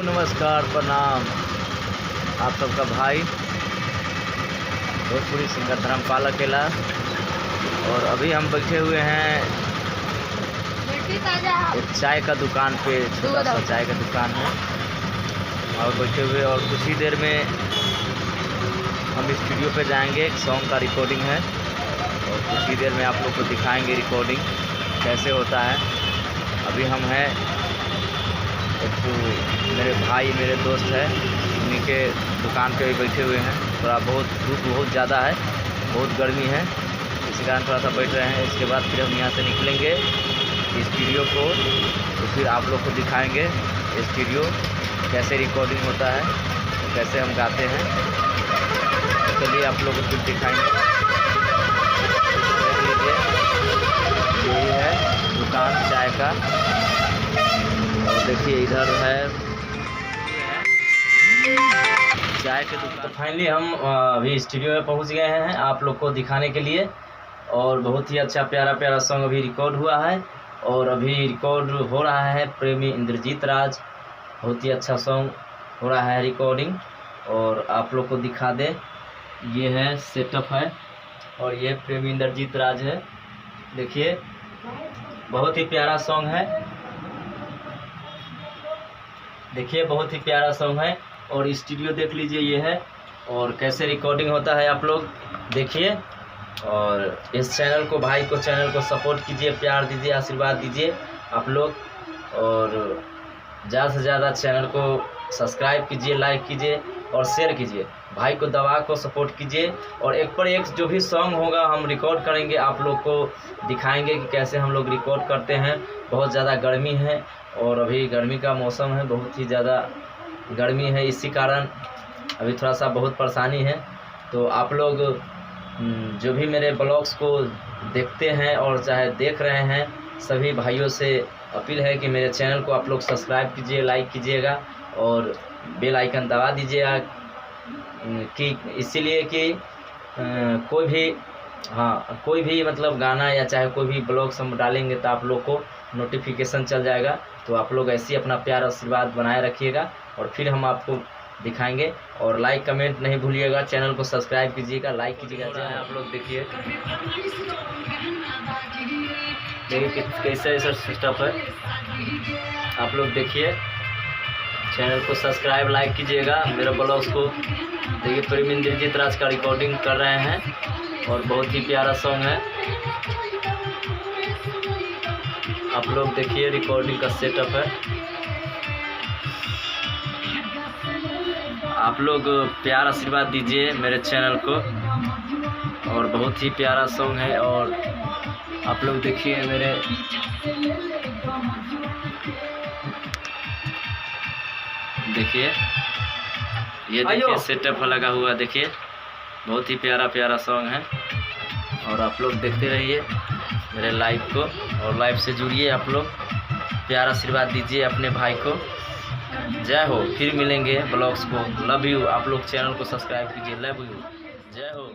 नमस्कार, प्रणाम। आप सबका भाई भोजपुरी सिंगर धर्मपाल अकेला। और अभी हम बैठे हुए हैं एक चाय का दुकान पे, छोटा सा चाय का दुकान है और बैठे हुए। और कुछ ही देर में हम स्टूडियो पे जाएंगे, एक सॉन्ग का रिकॉर्डिंग है और कुछ ही देर में आप लोग को दिखाएंगे रिकॉर्डिंग कैसे होता है। अभी हम हैं एक तो मेरे भाई मेरे दोस्त है, उन्हीं के दुकान पे भी बैठे हुए हैं। थोड़ा धूप बहुत ज़्यादा है, बहुत गर्मी है, इसी कारण थोड़ा सा बैठ रहे हैं। इसके बाद फिर हम यहाँ से निकलेंगे स्टूडियो को, तो फिर आप लोग को दिखाएंगे स्टूडियो कैसे रिकॉर्डिंग होता है, तो कैसे हम गाते हैं। तो चलिए आप लोग को फिर दिखाएंगे। देख लीजिए, यही है दुकान चाय का। और देखिए इधर है चाय के दुकान। तो फाइनली हम अभी स्टूडियो में पहुंच गए हैं आप लोग को दिखाने के लिए। और बहुत ही अच्छा प्यारा प्यारा सॉन्ग अभी रिकॉर्ड हुआ है और अभी रिकॉर्ड हो रहा है प्रेमी इंद्रजीत राज। बहुत ही अच्छा सॉन्ग हो रहा है रिकॉर्डिंग। और आप लोग को दिखा दे, ये है सेटअप है और ये प्रेमी इंद्रजीत राज है। देखिए बहुत ही प्यारा सॉन्ग है, देखिए बहुत ही प्यारा सॉन्ग है। और स्टूडियो देख लीजिए ये है, और कैसे रिकॉर्डिंग होता है आप लोग देखिए। और इस चैनल को, भाई को, चैनल को सपोर्ट कीजिए, प्यार दीजिए, आशीर्वाद दीजिए आप लोग। और ज़्यादा से ज़्यादा चैनल को सब्सक्राइब कीजिए, लाइक कीजिए और शेयर कीजिए। भाई को, दवा को सपोर्ट कीजिए। और एक पर एक जो भी सॉन्ग होगा हम रिकॉर्ड करेंगे, आप लोग को दिखाएंगे कि कैसे हम लोग रिकॉर्ड करते हैं। बहुत ज़्यादा गर्मी है और अभी गर्मी का मौसम है, बहुत ही ज़्यादा गर्मी है, इसी कारण अभी थोड़ा सा बहुत परेशानी है। तो आप लोग जो भी मेरे ब्लॉग्स को देखते हैं और चाहे देख रहे हैं, सभी भाइयों से अपील है कि मेरे चैनल को आप लोग सब्सक्राइब कीजिए, लाइक कीजिएगा और बेल आइकन दबा दीजिएगा, कि इसीलिए कि कोई भी मतलब गाना या चाहे कोई भी ब्लॉग्स हम डालेंगे तो आप लोग को नोटिफिकेशन चल जाएगा। तो आप लोग ऐसे ही अपना प्यार आशीर्वाद बनाए रखिएगा और फिर हम आपको दिखाएंगे। और लाइक कमेंट नहीं भूलिएगा, चैनल को सब्सक्राइब कीजिएगा, लाइक कीजिएगा। आप लोग देखिए कैसा ऐसा सेटअप है, आप लोग देखिए। चैनल को सब्सक्राइब लाइक कीजिएगा, मेरे ब्लॉग्स को देखिए। प्रेमी इंद्रजीत राज का रिकॉर्डिंग कर रहे हैं और बहुत ही प्यारा सॉन्ग है। आप लोग देखिए रिकॉर्डिंग का सेटअप है। आप लोग प्यार आशीर्वाद दीजिए मेरे चैनल को। और बहुत ही प्यारा सॉन्ग है। और आप लोग देखिए मेरे देखिए, ये देखिए सेटअप लगा हुआ, देखिए बहुत ही प्यारा प्यारा सॉन्ग है। और आप लोग देखते रहिए मेरे लाइव को और लाइव से जुड़िए। आप लोग प्यार आशीर्वाद दीजिए अपने भाई को। जय हो, फिर मिलेंगे ब्लॉग्स को। Love you. आप लोग चैनल को सब्सक्राइब कीजिए। लव यू, जय हो।